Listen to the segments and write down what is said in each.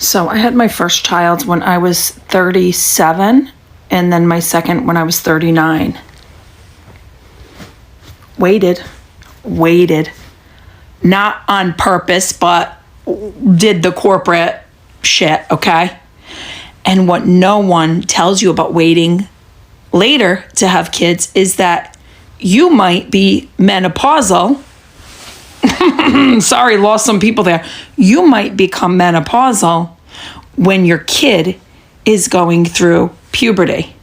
So I had my first child when I was 37, and then my second when I was 39. Waited. Not on purpose, but did the corporate shit, okay? And what no one tells you about waiting later to have kids is that you might be menopausal. Sorry, lost some people there. You might become menopausal when your kid is going through puberty.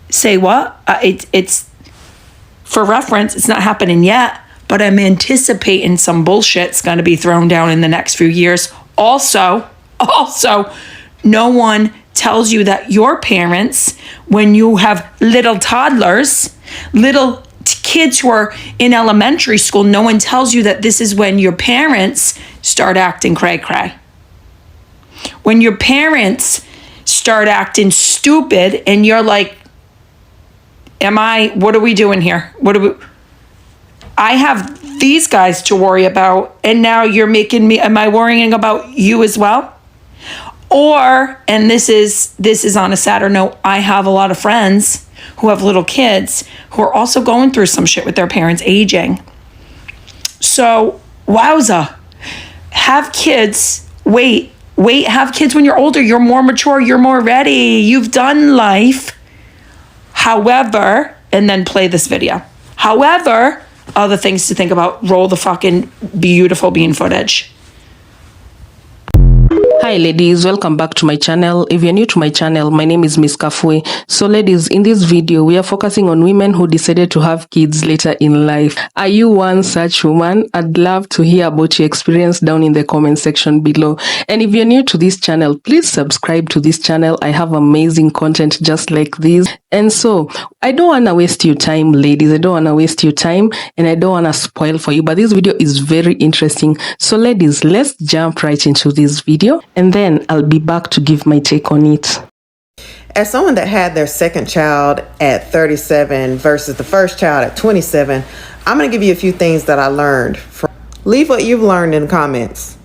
Say what? It's for reference, it's not happening yet, but I'm anticipating some bullshit's going to be thrown down in the next few years. Also, no one tells you that your parents, when you have little toddlers, little kids who are in elementary school, no one tells you that this is when your parents start acting cray-cray. When your parents start acting stupid and you're like, what are we doing here? I have these guys to worry about, and now you're making me, am I worrying about you as well? Or, and this is on a sadder note, I have a lot of friends who have little kids who are also going through some shit with their parents aging. So, wowza. Have kids, have kids when you're older. You're more mature, you're more ready, you've done life. However, and then play this video. However, other things to think about, roll the fucking beautiful bean footage. Hi ladies, welcome back to my channel. If you're new to my channel, my name is Miss Kafue. So ladies, in this video, we are focusing on women who decided to have kids later in life. Are you one such woman? I'd love to hear about your experience down in the comment section below. And if you're new to this channel, please subscribe to this channel. I have amazing content just like this. And so, I don't want to waste your time, ladies. I don't want to waste your time and I don't want to spoil for you. But this video is very interesting. So ladies, let's jump right into this video. And then I'll be back to give my take on it. As someone that had their second child at 37 versus the first child at 27, I'm going to give you a few things that I learned. Leave what you've learned in the comments.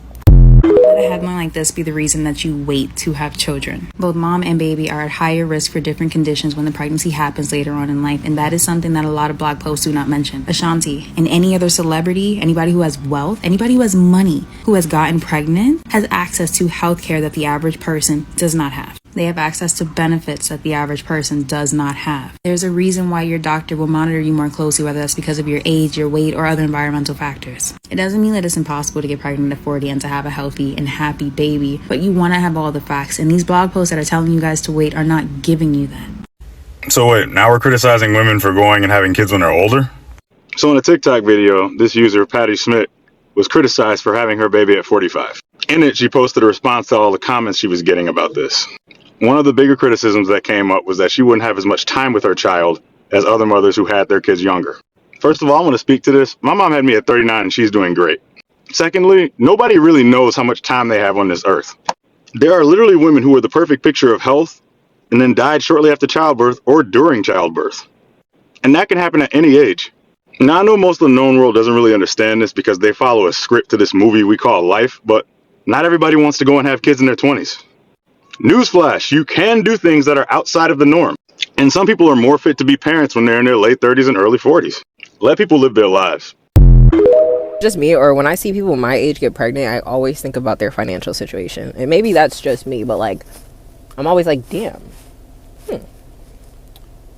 Let a headline like this be the reason that you wait to have children. Both mom and baby are at higher risk for different conditions when the pregnancy happens later on in life, and that is something that a lot of blog posts do not mention. Ashanti and any other celebrity, anybody who has wealth, anybody who has money, who has gotten pregnant, has access to health care that the average person does not have. They have access to benefits that the average person does not have. There's a reason why your doctor will monitor you more closely, whether that's because of your age, your weight, or other environmental factors. It doesn't mean that it's impossible to get pregnant at 40 and to have a healthy and happy baby, but you want to have all the facts, and these blog posts that are telling you guys to wait are not giving you that. So wait, now we're criticizing women for going and having kids when they're older? So in a TikTok video, this user, Patty Smith, was criticized for having her baby at 45. In it, she posted a response to all the comments she was getting about this. One of the bigger criticisms that came up was that she wouldn't have as much time with her child as other mothers who had their kids younger. First of all, I want to speak to this. My mom had me at 39 and she's doing great. Secondly, nobody really knows how much time they have on this earth. There are literally women who are the perfect picture of health and then died shortly after childbirth or during childbirth. And that can happen at any age. Now, I know most of the known world doesn't really understand this because they follow a script to this movie we call life, but not everybody wants to go and have kids in their 20s. Newsflash, you can do things that are outside of the norm. And some people are more fit to be parents when they're in their late 30s and early 40s. Let people live their lives. Just me, or when I see people my age get pregnant, I always think about their financial situation. And maybe that's just me, but like, I'm always like, damn.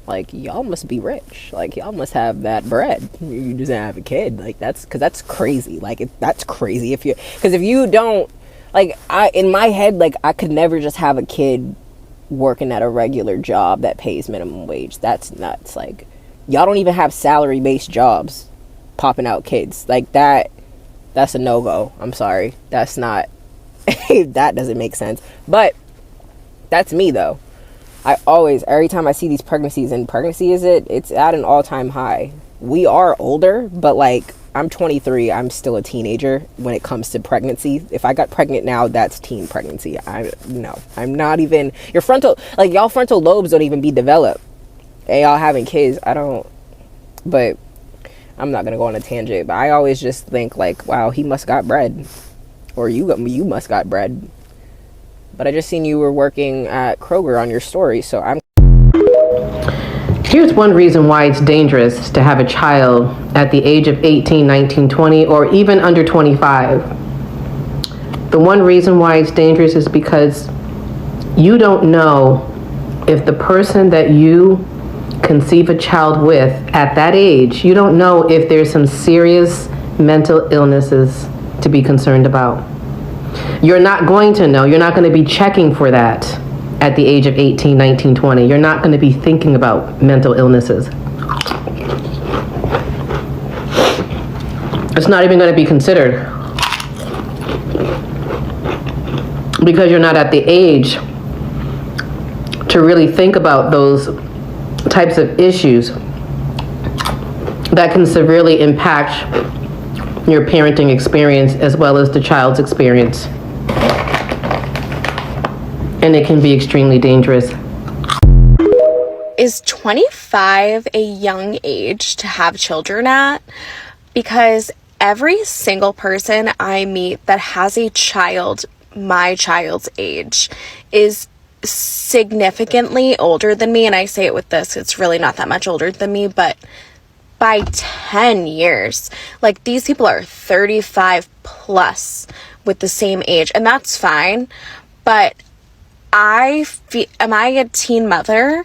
Like, y'all must be rich. Like, y'all must have that bread. You just have a kid. Like, that's crazy. Like, that's crazy because if you don't, like, in my head, like, I could never just have a kid working at a regular job that pays minimum wage. That's nuts. Like, y'all don't even have salary-based jobs popping out kids. Like, that's a no-go. I'm sorry. That's not, that doesn't make sense. But that's me, though. Every time I see these pregnancies, and pregnancy it's at an all-time high. We are older, but, like, I'm 23. I'm still a teenager when it comes to pregnancy. If I got pregnant now, that's teen pregnancy. I'm not even, y'all frontal lobes don't even be developed. And y'all having kids, but I'm not going to go on a tangent, but I always just think like, wow, he must got bread. or you must got bread. But I just seen you were working at Kroger on your story, so I'm. Here's one reason why it's dangerous to have a child at the age of 18, 19, 20, or even under 25. The one reason why it's dangerous is because you don't know if the person that you conceive a child with at that age, you don't know if there's some serious mental illnesses to be concerned about. You're not going to know. You're not going to be checking for that at the age of 18, 19, 20. You're not going to be thinking about mental illnesses. It's not even going to be considered because you're not at the age to really think about those types of issues that can severely impact your parenting experience as well as the child's experience. And it can be extremely dangerous. Is 25 a young age to have children at? Because every single person I meet that has a child my child's age is significantly older than me, and I say it with this, it's really not that much older than me, but by 10 years. Like, these people are 35 plus with the same age, and that's fine, but am I a teen mother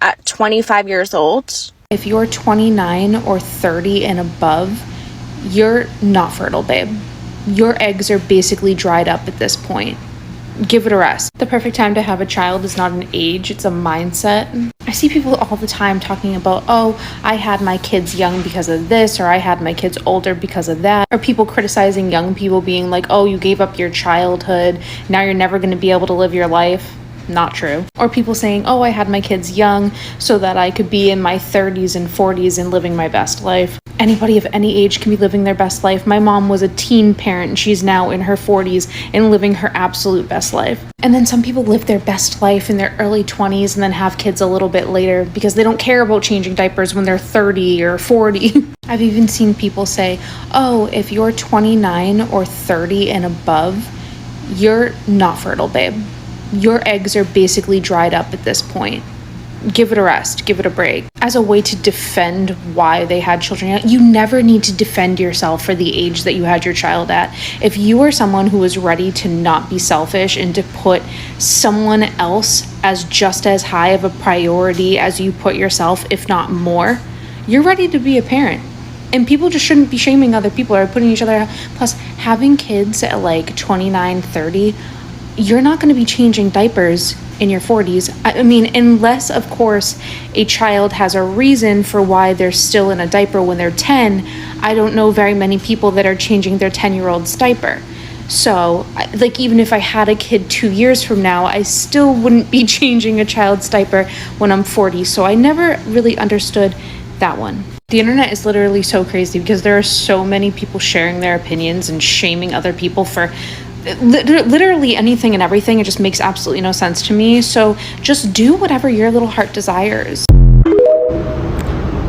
at 25 years old? If you're 29 or 30 and above, you're not fertile, babe. Your eggs are basically dried up at this point. Give it a rest. The perfect time to have a child is not an age, it's a mindset. I see people all the time talking about, oh, I had my kids young because of this, or I had my kids older because of that. Or people criticizing young people being like, oh, you gave up your childhood, now you're never going to be able to live your life. Not true. Or people saying, oh, I had my kids young so that I could be in my 30s and 40s and living my best life. Anybody of any age can be living their best life. My mom was a teen parent and she's now in her 40s and living her absolute best life. And then some people live their best life in their early 20s and then have kids a little bit later because they don't care about changing diapers when they're 30 or 40. I've even seen people say, oh, if you're 29 or 30 and above, you're not fertile, babe. Your eggs are basically dried up at this point. Give it a rest, give it a break. As a way to defend why they had children, you never need to defend yourself for the age that you had your child at. If you are someone who is ready to not be selfish and to put someone else as just as high of a priority as you put yourself, if not more, you're ready to be a parent. And people just shouldn't be shaming other people or putting each other. Plus, having kids at like 29, 30, you're not going to be changing diapers in your 40s. I mean, unless, of course, a child has a reason for why they're still in a diaper when they're 10. I don't know very many people that are changing their 10-year-old's diaper. So, like, even if I had a kid 2 years from now, I still wouldn't be changing a child's diaper when I'm 40. So I never really understood that one. The internet is literally so crazy because there are so many people sharing their opinions and shaming other people for literally anything and everything. It just makes absolutely no sense to me. So just do whatever your little heart desires.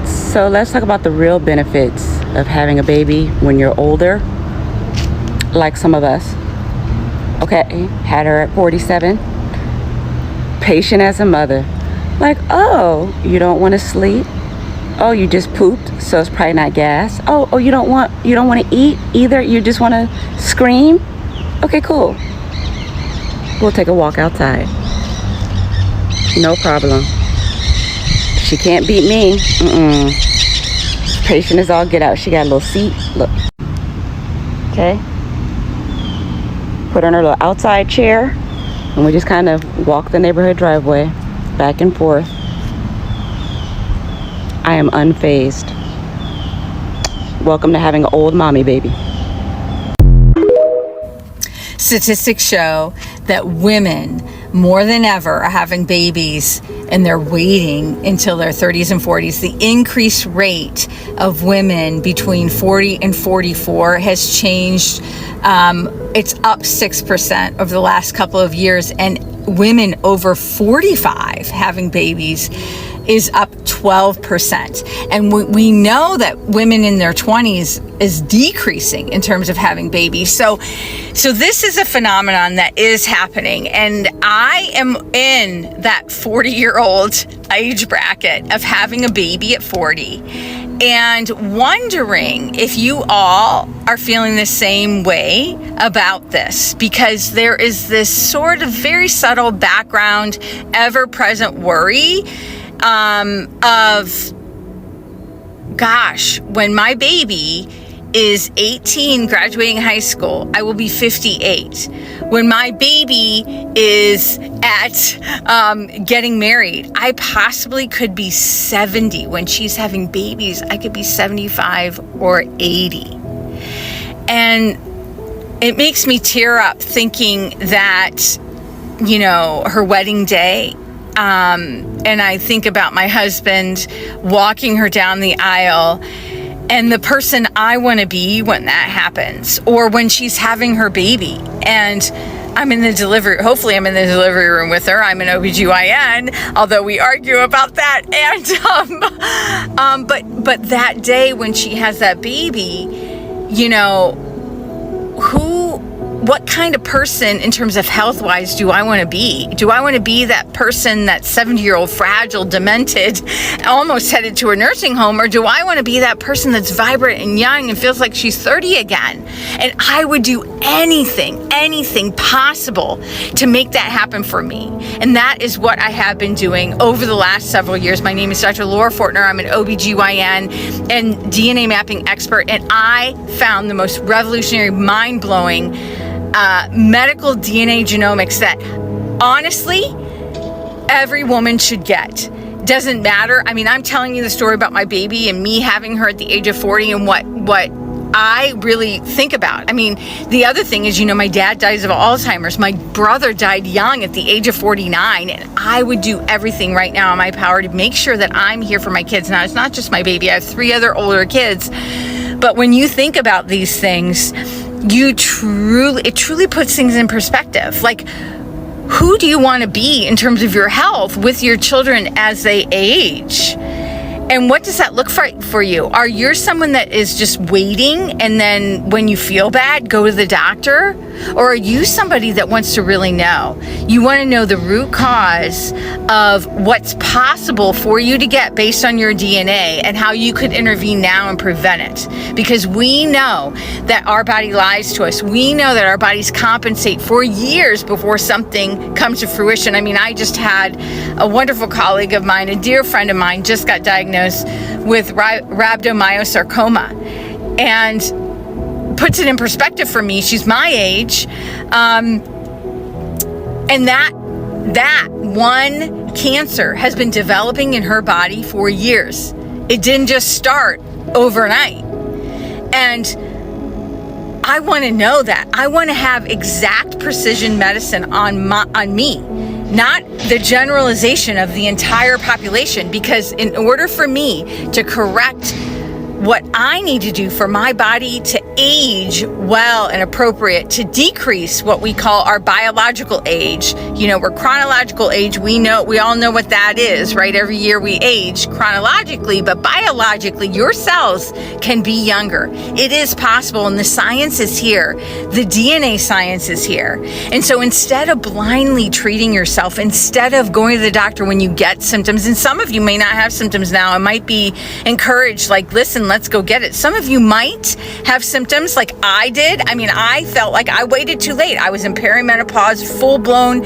So let's talk about the real benefits of having a baby when you're older, like some of us. Okay, had her at 47, patient as a mother. Like, oh, you don't want to sleep? Oh, you just pooped, so it's probably not gas. Oh, you don't want to eat either? You just want to scream? Okay, cool. We'll take a walk outside. No problem. She can't beat me. Patient as all get out. She got a little seat. Look. Okay. Put her in her little outside chair, and we just kind of walk the neighborhood driveway back and forth. I am unfazed. Welcome to having an old mommy baby. Statistics show that women, more than ever, are having babies and they're waiting until their 30s and 40s. The increased rate of women between 40 and 44 has changed. It's up 6% over the last couple of years, and women over 45 having babies is up 12%. And we know that women in their 20s is decreasing in terms of having babies. So this is a phenomenon that is happening. And I am in that 40-year-old age bracket of having a baby at 40 and wondering if you all are feeling the same way about this, because there is this sort of very subtle background, ever-present worry of, gosh, when my baby is 18, graduating high school, I will be 58. When my baby is at getting married, I possibly could be 70. When she's having babies, I could be 75 or 80. And it makes me tear up thinking that, you know, her wedding day, and I think about my husband walking her down the aisle and the person I want to be when that happens, or when she's having her baby and I'm in the delivery, hopefully I'm in the delivery room with her. I'm an OBGYN, although we argue about that. And, but that day when she has that baby, you know, what kind of person in terms of health-wise do I want to be? Do I want to be that person, that 70-year-old fragile, demented, almost headed to a nursing home? Or do I want to be that person that's vibrant and young and feels like she's 30 again? And I would do anything possible to make that happen for me. And that is what I have been doing over the last several years. My name is Dr. Laura Fortner. I'm an OBGYN and DNA mapping expert. And I found the most revolutionary, mind-blowing medical DNA genomics that honestly every woman should get. Doesn't matter. I mean, I'm telling you the story about my baby and me having her at the age of 40 and what I really think about. I mean, the other thing is, you know, my dad dies of Alzheimer's. My brother died young at the age of 49, and I would do everything right now in my power to make sure that I'm here for my kids. Now, it's not just my baby. I have 3 other older kids. But when you think about these things, it truly puts things in perspective. Like, who do you want to be in terms of your health with your children as they age? And what does that look for you? Are you someone that is just waiting and then when you feel bad, go to the doctor? Or are you somebody that wants to really know? You want to know the root cause of what's possible for you to get based on your DNA and how you could intervene now and prevent it. Because we know that our body lies to us. We know that our bodies compensate for years before something comes to fruition. I mean, I just had a wonderful colleague of mine, a dear friend of mine, just got diagnosed with rhabdomyosarcoma, and puts it in perspective for me. She's my age, and that one cancer has been developing in her body for years. It didn't just start overnight. And I want to know that. I want to have exact precision medicine on me, not the generalization of the entire population, because in order for me to correct what I need to do for my body to age well and appropriate, to decrease what we call our biological age. You know, we're chronological age. We all know what that is, right? Every year we age chronologically, but biologically, your cells can be younger. It is possible, and the science is here. The DNA science is here. And so instead of blindly treating yourself, instead of going to the doctor when you get symptoms, and some of you may not have symptoms now, it might be encouraged, like, listen, let's go get it. Some of you might have symptoms like I did. I mean, I felt like I waited too late. I was in perimenopause, full-blown,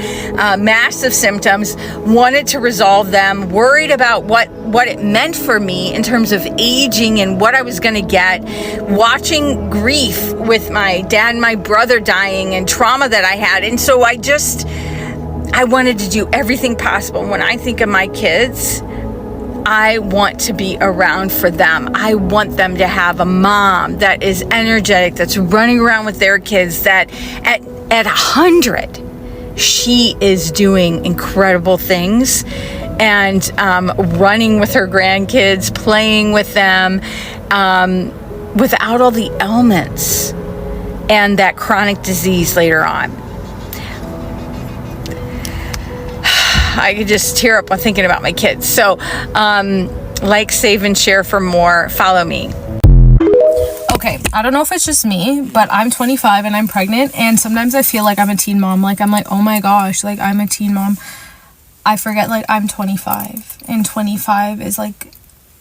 massive symptoms, wanted to resolve them, worried about what it meant for me in terms of aging and what I was going to get, watching grief with my dad and my brother dying and trauma that I had. And so I wanted to do everything possible. When I think of my kids, I want to be around for them. I want them to have a mom that is energetic, that's running around with their kids, that at 100, she is doing incredible things and running with her grandkids, playing with them, without all the ailments and that chronic disease later on. I could just tear up when thinking about my kids. So, like, save, and share for more. Follow me. Okay, I don't know if it's just me, but I'm 25 and I'm pregnant, and sometimes I feel like I'm a teen mom. Like, I'm like, oh my gosh, like, I'm a teen mom. I forget, like, I'm 25, and 25 is, like,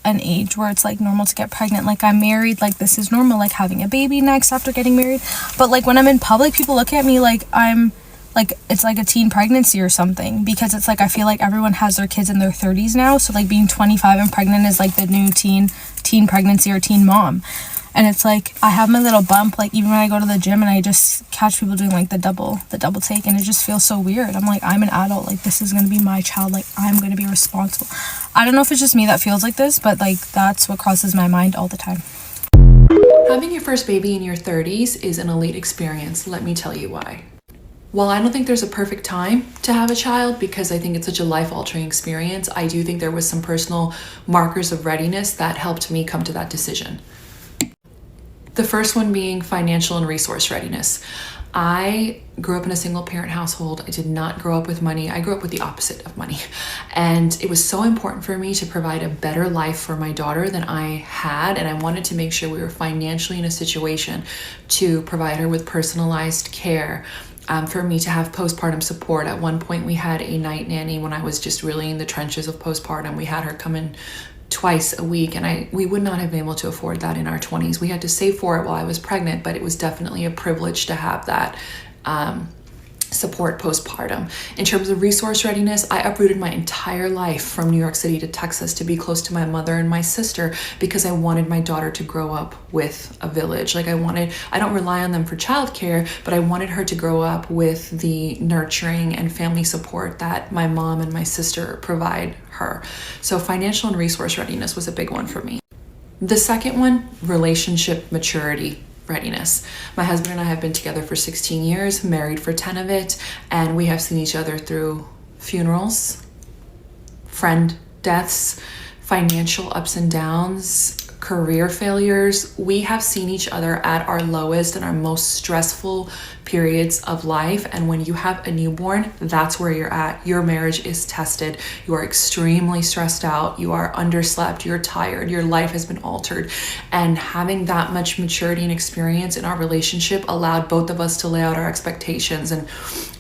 an age where it's, like, normal to get pregnant. Like, I'm married, like, this is normal, like, having a baby next after getting married. But, like, when I'm in public, people look at me like I'm, like, it's like a teen pregnancy or something, because it's, like, I feel like everyone has their kids in their 30s now, so, like, being 25 and pregnant is, like, the new teen pregnancy or teen mom. And it's like, I have my little bump, like, even when I go to the gym and I just catch people doing, like, the double take, and it just feels so weird. I'm like, I'm an adult, like, this is gonna be my child, like, I'm gonna be responsible. I don't know if it's just me that feels like this, but, like, that's what crosses my mind all the time. Having your first baby in your 30s is an elite experience, let me tell you why. While I don't think there's a perfect time to have a child, because I think it's such a life-altering experience, I do think there was some personal markers of readiness that helped me come to that decision. The first one being financial and resource readiness. I grew up in a single parent household. I did not grow up with money. I grew up with the opposite of money. And it was so important for me to provide a better life for my daughter than I had. And I wanted to make sure we were financially in a situation to provide her with personalized care. For me to have postpartum support. At one point we had a night nanny when I was just really in the trenches of postpartum. We had her come in twice a week, and we would not have been able to afford that in our 20s. We had to save for it while I was pregnant, but it was definitely a privilege to have that support postpartum. In terms of resource readiness, I uprooted my entire life from New York City to Texas to be close to my mother and my sister, because I wanted my daughter to grow up with a village. Like, I don't rely on them for childcare, but I wanted her to grow up with the nurturing and family support that my mom and my sister provide her. So financial and resource readiness was a big one for me. The second one, relationship maturity readiness. My husband and I have been together for 16 years, married for 10 of it, and we have seen each other through funerals, friend deaths, financial ups and downs, career failures. We have seen each other at our lowest and our most stressful periods of life. And when you have a newborn, that's where you're at. Your marriage is tested. You are extremely stressed out. You are underslept. You're tired. Your life has been altered. And having that much maturity and experience in our relationship allowed both of us to lay out our expectations and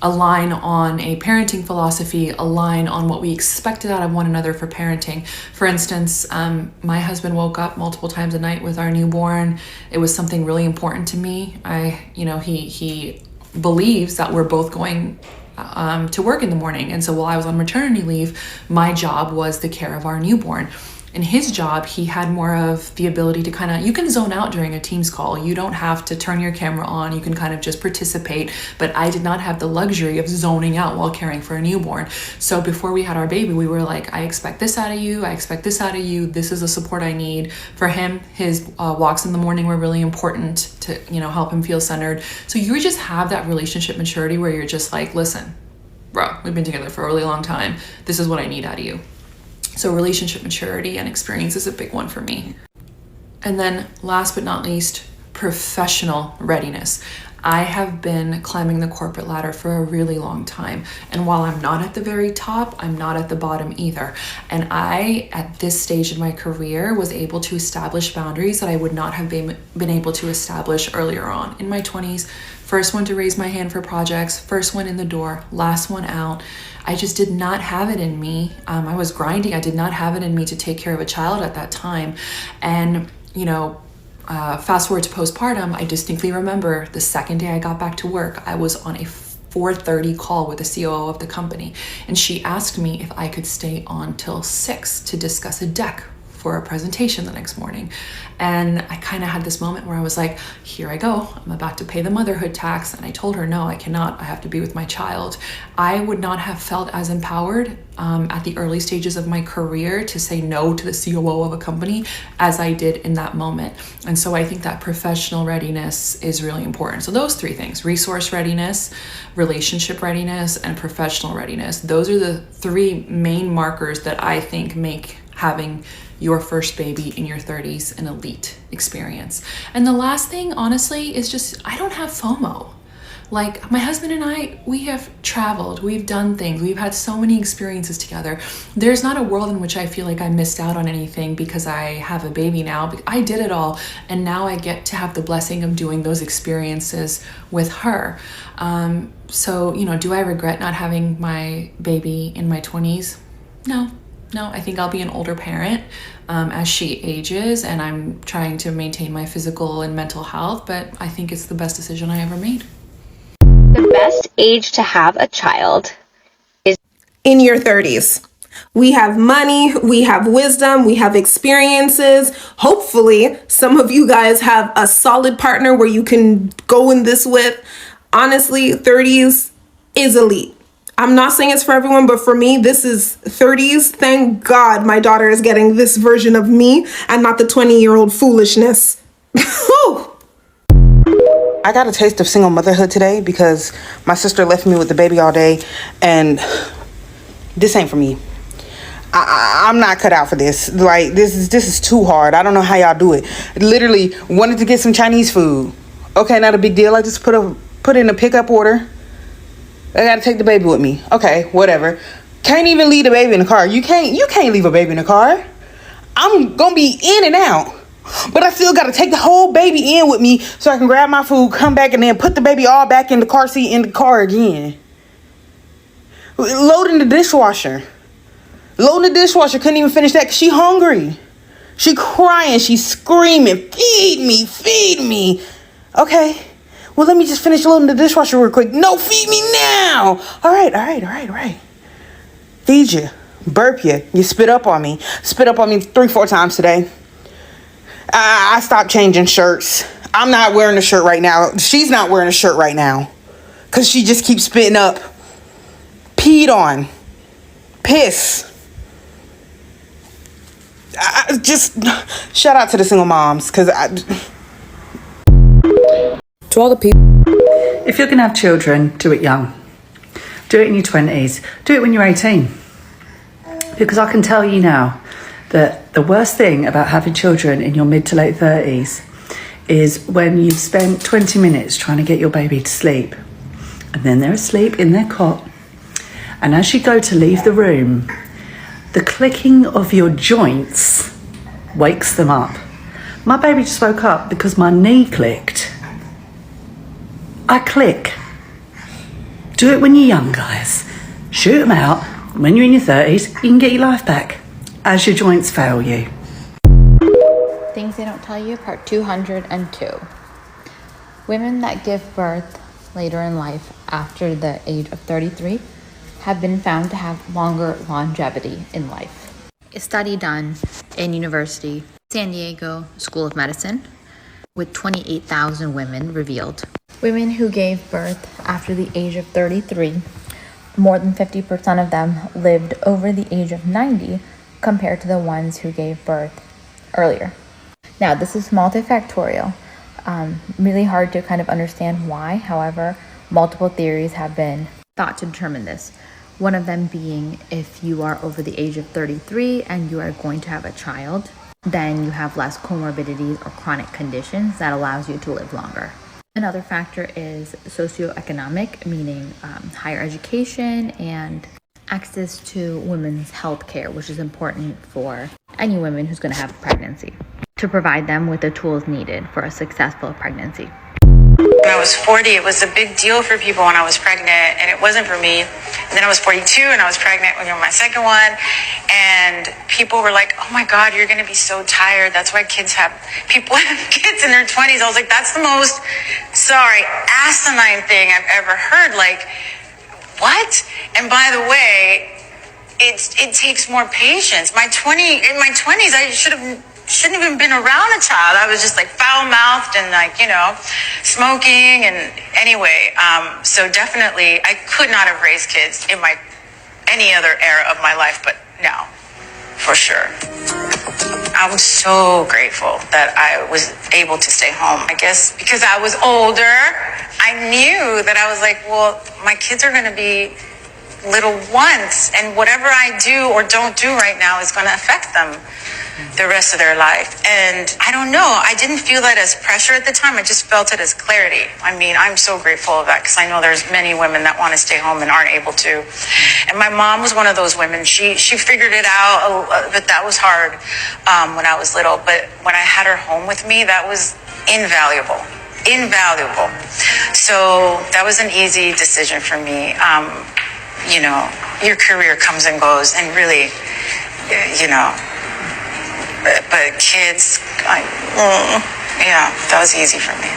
align on a parenting philosophy, align on what we expected out of one another for parenting. For instance, my husband woke up multiple times a night with our newborn. It was something really important to me. He believes that we're both going to work in the morning. And so while I was on maternity leave, my job was the care of our newborn. In his job, he had more of the ability to you can zone out during a Teams call. You don't have to turn your camera on. You can kind of just participate. But I did not have the luxury of zoning out while caring for a newborn. So before we had our baby, we were like, I expect this out of you. I expect this out of you. This is the support I need. For him, his walks in the morning were really important to, help him feel centered. So you just have that relationship maturity where you're just like, listen, bro, we've been together for a really long time. This is what I need out of you. So relationship maturity and experience is a big one for me. And then last but not least, professional readiness. I have been climbing the corporate ladder for a really long time. And while I'm not at the very top, I'm not at the bottom either. And I, at this stage in my career, was able to establish boundaries that I would not have been able to establish earlier on. In my 20s, first one to raise my hand for projects, first one in the door, last one out. I just did not have it in me. I was grinding. I did not have it in me to take care of a child at that time. And, fast forward to postpartum, I distinctly remember the second day I got back to work, I was on a 4:30 call with the COO of the company. And she asked me if I could stay on till 6 to discuss a deck for a presentation the next morning. And I kind of had this moment where I was like, here I go, I'm about to pay the motherhood tax. And I told her, no, I cannot, I have to be with my child. I would not have felt as empowered at the early stages of my career to say no to the COO of a company as I did in that moment. And so I think that professional readiness is really important. So those three things, resource readiness, relationship readiness, and professional readiness, those are the three main markers that I think make having your first baby in your 30s an elite experience. And the last thing, honestly, is just I don't have FOMO. Like, my husband and I, we have traveled, we've done things, we've had so many experiences together. There's not a world in which I feel like I missed out on anything because I have a baby now. I did it all, and now I get to have the blessing of doing those experiences with her. So, you know, do I regret not having my baby in my 20s? No, I think I'll be an older parent as she ages, and I'm trying to maintain my physical and mental health, but I think it's the best decision I ever made. The best age to have a child is in your 30s. We have money, we have wisdom, we have experiences. Hopefully, some of you guys have a solid partner where you can go in this with. Honestly, 30s is elite. I'm not saying it's for everyone, but for me, this is 30s. Thank God my daughter is getting this version of me and not the 20-year-old foolishness. I got a taste of single motherhood today because my sister left me with the baby all day, and this ain't for me. I'm not cut out for this. Like, this is too hard. I don't know how y'all do it. Literally wanted to get some Chinese food. Okay, not a big deal. I just put in a pickup order. I gotta take the baby with me. Okay, whatever. Can't even leave the baby in the car. You can't leave a baby in the car. I'm gonna be in and out. But I still gotta take the whole baby in with me so I can grab my food, come back, and then put the baby all back in the car seat in the car again. Loading the dishwasher. Couldn't even finish that because she hungry. She crying, she screaming, feed me. Okay, well, let me just finish loading the dishwasher real quick. No, feed me now. All right. Feed you, burp you, you spit up on me 3-4 times today. I stopped changing shirts. I'm not wearing a shirt right now. She's not wearing a shirt right now because she just keeps spitting up. Peed on. Piss. Just shout out to the single moms because to all the people. If you're going to have children, do it young. Do it in your 20s. Do it when you're 18. Because I can tell you now that the worst thing about having children in your mid to late 30s is when you've spent 20 minutes trying to get your baby to sleep, and then they're asleep in their cot, and as you go to leave the room, the clicking of your joints wakes them up. My baby just woke up because my knee clicked. I click. Do it when you're young, guys. Shoot them out. When you're in your 30s, you can get your life back as your joints fail you. Things they don't tell you, part 202. Women that give birth later in life after the age of 33 have been found to have longer longevity in life. A study done in University San Diego School of Medicine with 28,000 women revealed women who gave birth after the age of 33, more than 50% of them lived over the age of 90 compared to the ones who gave birth earlier. Now, this is multifactorial, really hard to kind of understand why. However, multiple theories have been thought to determine this. One of them being if you are over the age of 33 and you are going to have a child, then you have less comorbidities or chronic conditions that allows you to live longer. Another factor is socioeconomic, meaning higher education and access to women's health care, which is important for any women who's going to have a pregnancy, to provide them with the tools needed for a successful pregnancy. When I was 40, it was a big deal for people when I was pregnant, and it wasn't for me. And then I was 42, and I was pregnant when my second one, and people were like, oh my God, you're going to be so tired. That's why people have kids in their 20s. I was like, that's the most, asinine thing I've ever heard. Like, what? And by the way, it takes more patience. In my 20s, I shouldn't even been around a child. I was just like foul-mouthed and smoking, and anyway, so definitely I could not have raised kids in any other era of my life, but now, for sure. I'm so grateful that I was able to stay home. I guess because I was older, I knew that I was like, well, my kids are going to be little ones, and whatever I do or don't do right now is going to affect them the rest of their life. And I don't know, I didn't feel that as pressure at the time. I just felt it as clarity. I mean, I'm so grateful of that, because I know there's many women that want to stay home and aren't able to. And my mom was one of those women. She figured it out, but that was hard when I was little. But when I had her home with me, that was invaluable. So that was an easy decision for me. You know, your career comes and goes, and really, you know, but kids, yeah, that was easy for me.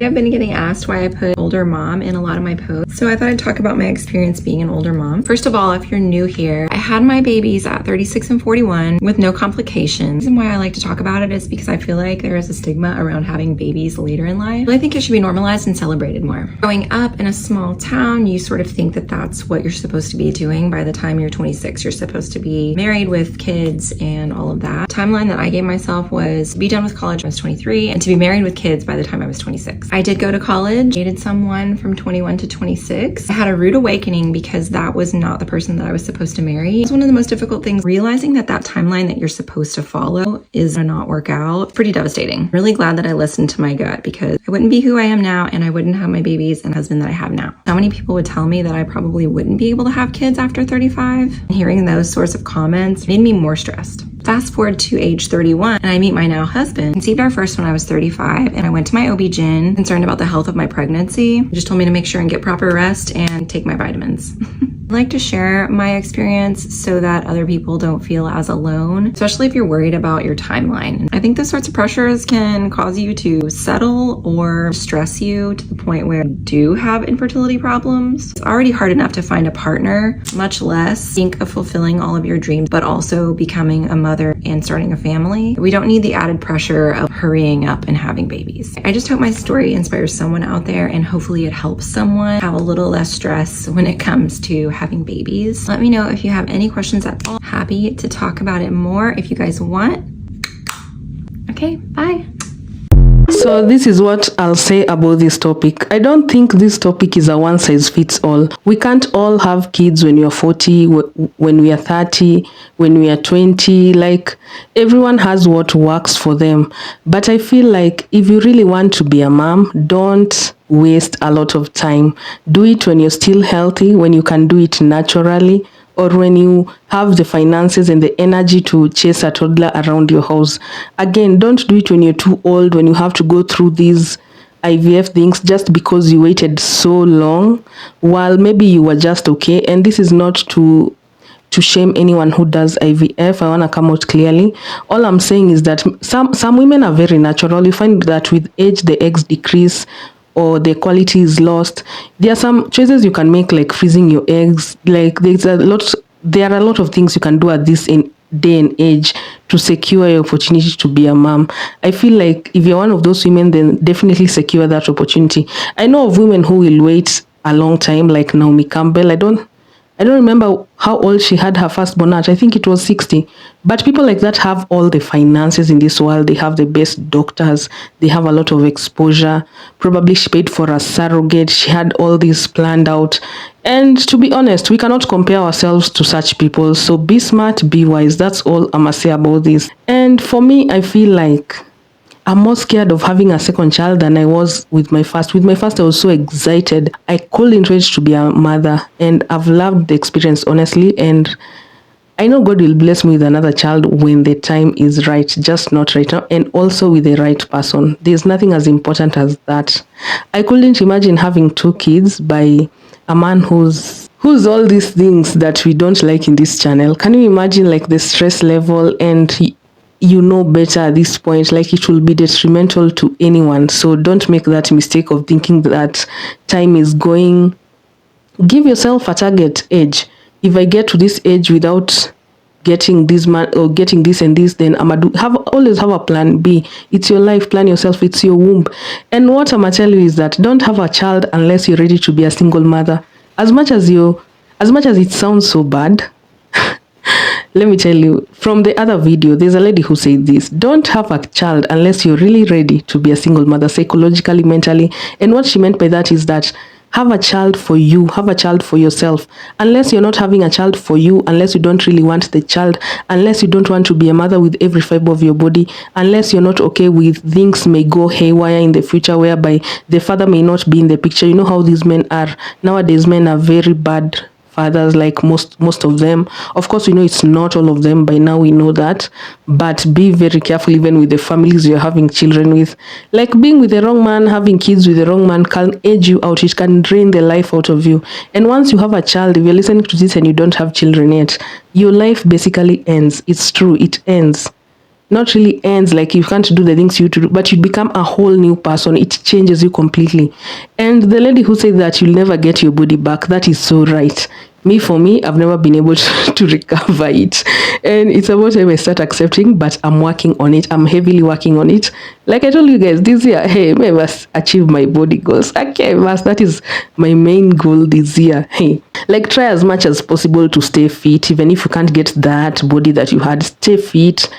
I've been getting asked why I put older mom in a lot of my posts, so I thought I'd talk about my experience being an older mom. First of all, if you're new here, I had my babies at 36 and 41 with no complications. The reason why I like to talk about it is because I feel like there is a stigma around having babies later in life. I think it should be normalized and celebrated more. Growing up in a small town, you sort of think that that's what you're supposed to be doing. By the time you're 26, you're supposed to be married with kids and all of that. The timeline that I gave myself was to be done with college when I was 23 and to be married with kids by the time I was 26. I did go to college, dated someone from 21 to 26. I had a rude awakening because that was not the person that I was supposed to marry. It's one of the most difficult things, realizing that that timeline that you're supposed to follow is to not work out. Pretty devastating. Really glad that I listened to my gut, because I wouldn't be who I am now, and I wouldn't have my babies and husband that I have now. How many people would tell me that I probably wouldn't be able to have kids after 35? And hearing those sorts of comments made me more stressed. Fast forward to age 31 and I meet my now husband. Conceived our first when I was 35, and I went to my OB-GYN concerned about the health of my pregnancy. He just told me to make sure and get proper rest and take my vitamins. I like to share my experience so that other people don't feel as alone, especially if you're worried about your timeline. I think those sorts of pressures can cause you to settle or stress you to the point where you do have infertility problems. It's already hard enough to find a partner, much less think of fulfilling all of your dreams, but also becoming a mother and starting a family. We don't need the added pressure of hurrying up and having babies. I just hope my story inspires someone out there, and hopefully it helps someone have a little less stress when it comes to having babies. Let me know if you have any questions at all. Happy to talk about it more if you guys want. Okay, bye. So this is what I'll say about this topic. I don't think this topic is a one size fits all. We can't all have kids when you're 40, when we are 30, when we are 20. Like, everyone has what works for them. But I feel like if you really want to be a mom, don't waste a lot of time. Do it when you're still healthy, when you can do it naturally, or when you have the finances and the energy to chase a toddler around your house. Again, don't do it when you're too old, when you have to go through these IVF things just because you waited so long, while maybe you were just okay. And this is not to shame anyone who does IVF. I want to come out clearly. All I'm saying is that some women are very natural. You find that with age, the eggs decrease, or the quality is lost. There are some choices you can make, like freezing your eggs. Like, there are a lot of things you can do at this day and age to secure your opportunity to be a mom. I feel like if you're one of those women, then definitely secure that opportunity. I know of women who will wait a long time, like Naomi Campbell. I don't remember how old she had her firstborn at. I think it was 60. But people like that have all the finances in this world. They have the best doctors. They have a lot of exposure. Probably she paid for a surrogate. She had all this planned out. And to be honest, we cannot compare ourselves to such people. So be smart, be wise. That's all I'm going to say about this. And for me, I feel like I'm more scared of having a second child than I was with my first. With my first, I was so excited. I couldn't wait to be a mother, and I've loved the experience, honestly. And I know God will bless me with another child when the time is right, just not right now, and also with the right person. There's nothing as important as that. I couldn't imagine having 2 kids by a man who's all these things that we don't like in this channel. Can you imagine, like, the stress level? And you know better at this point, like, it will be detrimental to anyone. So don't make that mistake of thinking that time is going. Give yourself a target age. If I get to this age without getting this man or getting this and this, then always have a plan B. It's your life. Plan yourself. It's your womb. And what I'm gonna tell you is that don't have a child unless you're ready to be a single mother. As much as it sounds so bad, let me tell you, from the other video, there's a lady who said this: don't have a child unless you're really ready to be a single mother, psychologically, mentally. And what she meant by that is that Have a child for you, have a child for yourself. Unless you're not having a child for you, unless you don't really want the child, unless you don't want to be a mother with every fiber of your body, unless you're not okay with things may go haywire in the future whereby the father may not be in the picture. You know how these men are. Nowadays, men are very bad fathers, like most of them. Of course, we know it's not all of them. By now we know that, but be very careful even with the families you're having children with. Like being with the wrong man, having kids with the wrong man can age you out. It can drain the life out of you. And once you have a child, if you're listening to this and you don't have children yet, your life basically ends. It's true, it ends. Not really ends, like you can't do the things you do, but you become a whole new person. It changes you completely. And the lady who said that you'll never get your body back, that is so right. For me, I've never been able to recover it. And it's about time I start accepting, but I'm working on it. I'm heavily working on it. Like I told you guys, this year, hey, I must achieve my body goals. Okay, that is my main goal this year. Hey, like try as much as possible to stay fit. Even if you can't get that body that you had, stay fit.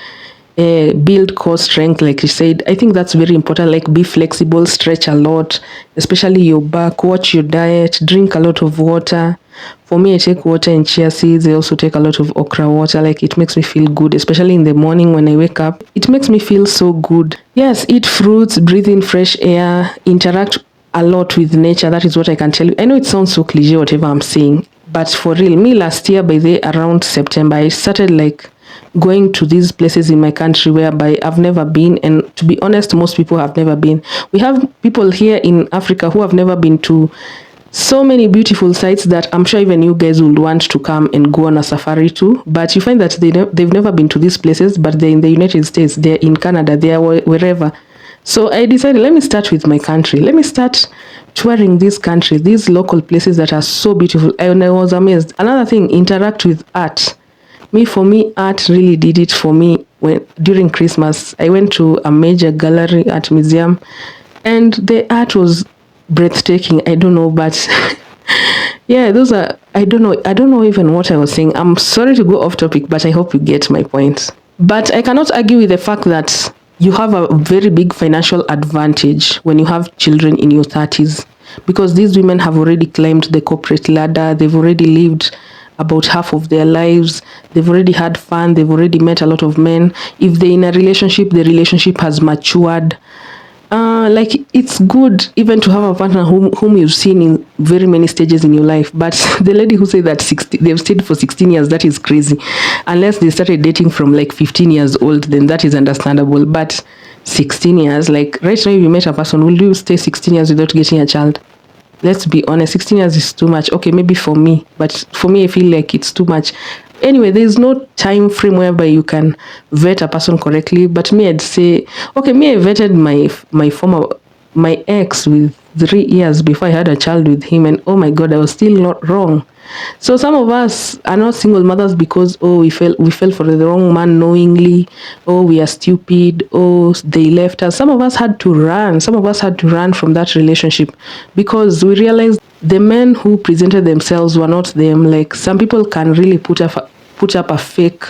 Build core strength, like you said. I think that's very important. Like be flexible, stretch a lot, especially your back. Watch your diet, drink a lot of water. For me, I take water and chia seeds. I also take a lot of okra water. Like it makes me feel good, especially in the morning when I wake up. It makes me feel so good. Yes, eat fruits, breathe in fresh air, interact a lot with nature. That is what I can tell you. I know it sounds so cliche whatever I'm saying, but for real, me last year by the around September, I started like going to these places in my country whereby I've never been, and to be honest, most people have never been. We have people here in Africa who have never been to so many beautiful sites that I'm sure even you guys would want to come and go on a safari to, but you find that they've never been to these places, but they're in the United States, they're in Canada, they're wherever. So I decided, let me start with my country. Let me start touring this country, these local places that are so beautiful. And I was amazed. Another thing, interact with art. For me, art really did it for me. When during Christmas, I went to a major gallery art museum, and the art was breathtaking. I don't know, but yeah, those are, I don't know even what I was saying. I'm sorry to go off topic, but I hope you get my point. But I cannot argue with the fact that you have a very big financial advantage when you have children in your 30s, because these women have already climbed the corporate ladder. They've already lived about half of their lives. They've already had fun. They've already met a lot of men. If they're in a relationship, the relationship has matured. Like it's good even to have a partner whom you've seen in very many stages in your life. But the lady who said that they've stayed for 16 years, that is crazy. Unless they started dating from like 15 years old, then that is understandable. But 16 years, like right now, if you met a person, will you stay 16 years without getting a child? Let's be honest, 16 years is too much. Okay, maybe for me, but for me, I feel like it's too much. Anyway, there's no time frame whereby you can vet a person correctly. But me, I'd say, okay, me, I vetted my ex with 3 years before I had a child with him, and oh my God, I was still not wrong. So some of us are not single mothers because, oh, we fell for the wrong man knowingly, oh, we are stupid, oh, they left us. Some of us had to run. Some of us had to run from that relationship because we realized the men who presented themselves were not them. Like some people can really put up a fake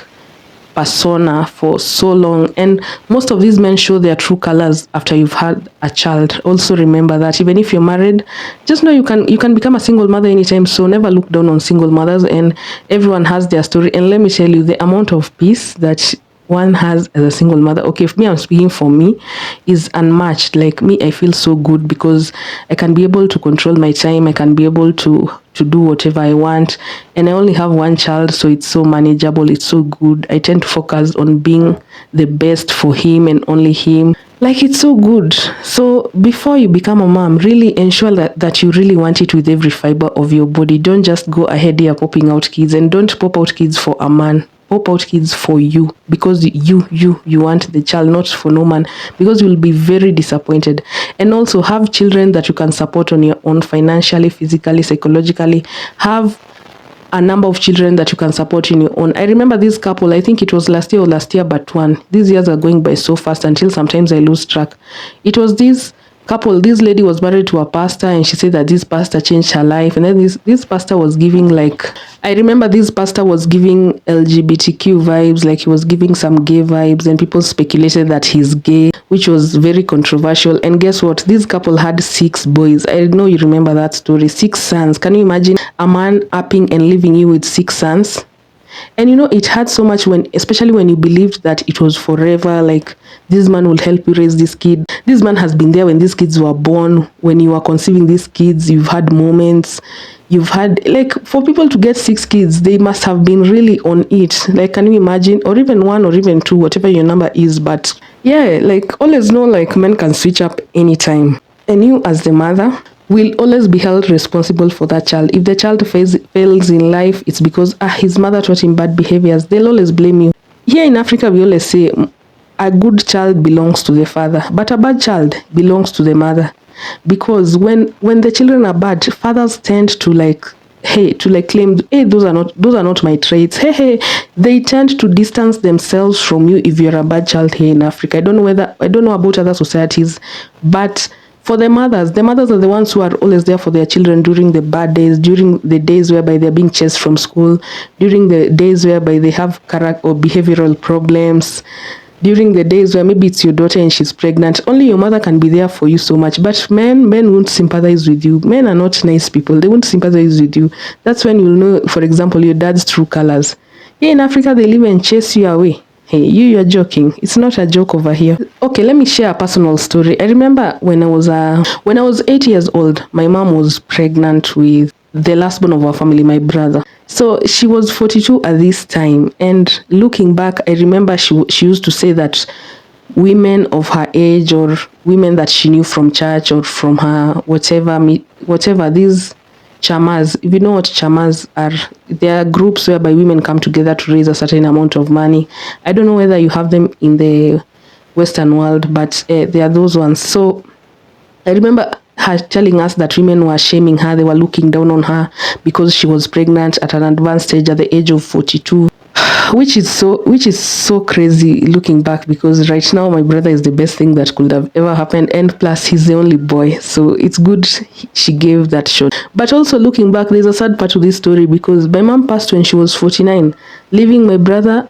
persona for so long, and most of these men show their true colors after you've had a child. Also remember that even if you're married, just know you can become a single mother anytime. So never look down on single mothers, and everyone has their story. And let me tell you, the amount of peace that one has as a single mother, okay, if me, I'm speaking for me, is unmatched. Like me, I feel so good because I can be able to control my time. I can be able to do whatever I want, and I only have one child, so it's so manageable. It's so good. I tend to focus on being the best for him and only him. Like it's so good. So before you become a mom, really ensure that you really want it with every fiber of your body. Don't just go ahead here popping out kids, and don't pop out kids for a man. Pop out kids for you, because you want the child, not for no man, because you'll be very disappointed. And also have children that you can support on your own, financially, physically, psychologically. Have a number of children that you can support in your own. I remember this couple, I think it was last year but one. These years are going by so fast until sometimes I lose track. It was this couple. This lady was married to a pastor, and she said that this pastor changed her life. And then this pastor was giving, like, I remember this pastor was giving LGBTQ vibes, like he was giving some gay vibes, and people speculated that he's gay, which was very controversial. And guess what? This couple had 6 boys. I know you remember that story. 6 sons. Can you imagine a man upping and leaving you with 6 sons? And you know, it hurt so much when, especially when you believed that it was forever, like this man will help you raise this kid. This man has been there when these kids were born, when you were conceiving these kids. You've had moments, you've had, like, for people to get 6 kids, they must have been really on it. Like, can you imagine? Or even 1 or even 2, whatever your number is. But yeah, like, always know, like, men can switch up anytime. And you as the mother will always be held responsible for that child. If the child fails in life, it's because his mother taught him bad behaviors. They'll always blame you. Here in Africa, we always say a good child belongs to the father, but a bad child belongs to the mother. Because when the children are bad, fathers tend to claim, hey, those are not my traits. Hey, they tend to distance themselves from you if you're a bad child here in Africa. I don't know about other societies, but for the mothers are the ones who are always there for their children during the bad days, during the days whereby they're being chased from school, during the days whereby they have character or behavioral problems, during the days where maybe it's your daughter and she's pregnant. Only your mother can be there for you so much. But men won't sympathize with you. Men are not nice people. They won't sympathize with you. That's when you'll know, for example, your dad's true colors. Here in Africa, they live and chase you away. Hey, you're joking. It's not a joke over here. Okay, let me share a personal story. I remember when I was 8 years old, my mom was pregnant with the last born of our family, my brother. So she was 42 at this time. And looking back, I remember she used to say that women of her age, or women that she knew from church or from her whatever, these chamas, if you know what chamas are, they are groups whereby women come together to raise a certain amount of money. I don't know whether you have them in the Western world, but they are those ones. So I remember her telling us that women were shaming her. They were looking down on her because she was pregnant at an advanced stage at the age of 42. Which is so crazy looking back, because right now my brother is the best thing that could have ever happened, and plus he's the only boy, so it's good she gave that shot. But also looking back, there's a sad part to this story, because my mom passed when she was 49, leaving my brother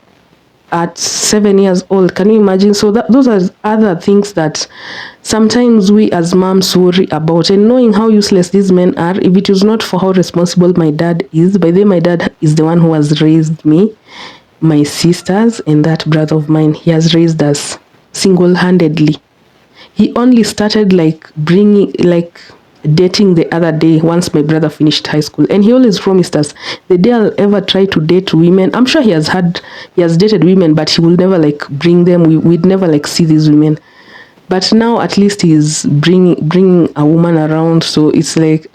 at 7 years old. Can you imagine? So those are other things that sometimes we as moms worry about, and knowing how useless these men are. If it was not for how responsible my dad is, by then my dad is the one who has raised me, my sisters, and that brother of mine. He has raised us single-handedly. He only started dating the other day once my brother finished high school, and he always promised us, the day I'll ever try to date women, I'm sure he has dated women, but he will never bring them. We'd never see these women. But now at least he's bringing a woman around. So it's like,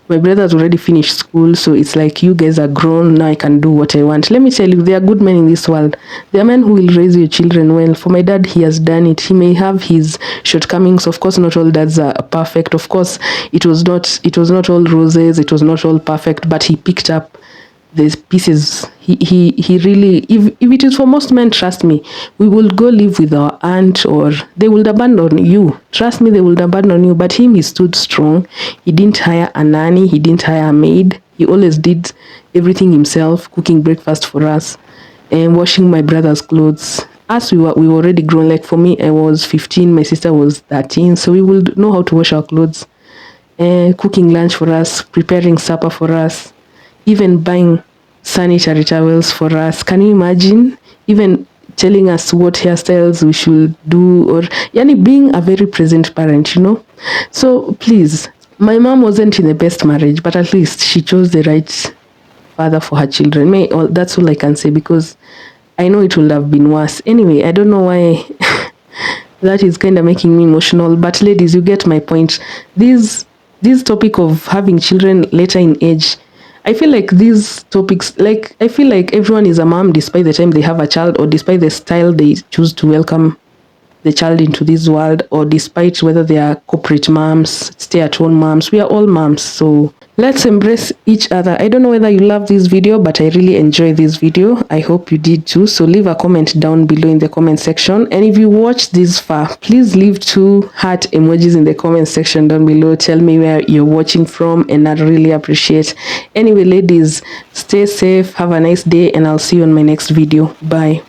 my brother's already finished school, so it's like, you guys are grown, now I can do what I want. Let me tell you, there are good men in this world. There are men who will raise your children well. For my dad, he has done it. He may have his shortcomings. Of course, not all dads are perfect. Of course, it was not all roses, it was not all perfect, but he picked up the pieces. He really, if it is for most men, trust me, we will go live with our aunt, or they will abandon you. Trust me, they will abandon you. But him, he stood strong. He didn't hire a nanny, he didn't hire a maid. He always did everything himself, cooking breakfast for us and washing my brother's clothes. As we were already grown. Like for me, I was 15, my sister was 13, so we will know how to wash our clothes, cooking lunch for us, preparing supper for us, even buying sanitary towels for us. Can you imagine? Even telling us what hairstyles we should do, or being a very present parent, So please, my mom wasn't in the best marriage, but at least she chose the right father for her children. That's all I can say, because I know it would have been worse. Anyway, I don't know why that is kind of making me emotional, but ladies, you get my point. This topic of having children later in age, I feel like these topics, I feel like everyone is a mom despite the time they have a child, or despite the style they choose to welcome the child into this world, or despite whether they are corporate moms, stay-at-home moms. We are all moms. So Let's embrace each other. I don't know whether you love this video, but I really enjoy this video. I hope you did too. So leave a comment down below in the comment section. And if you watched this far, please leave 2 heart emojis in the comment section down below. Tell me where you're watching from, and I'd really appreciate. Anyway, ladies, stay safe, have a nice day, and I'll see you on my next video. Bye.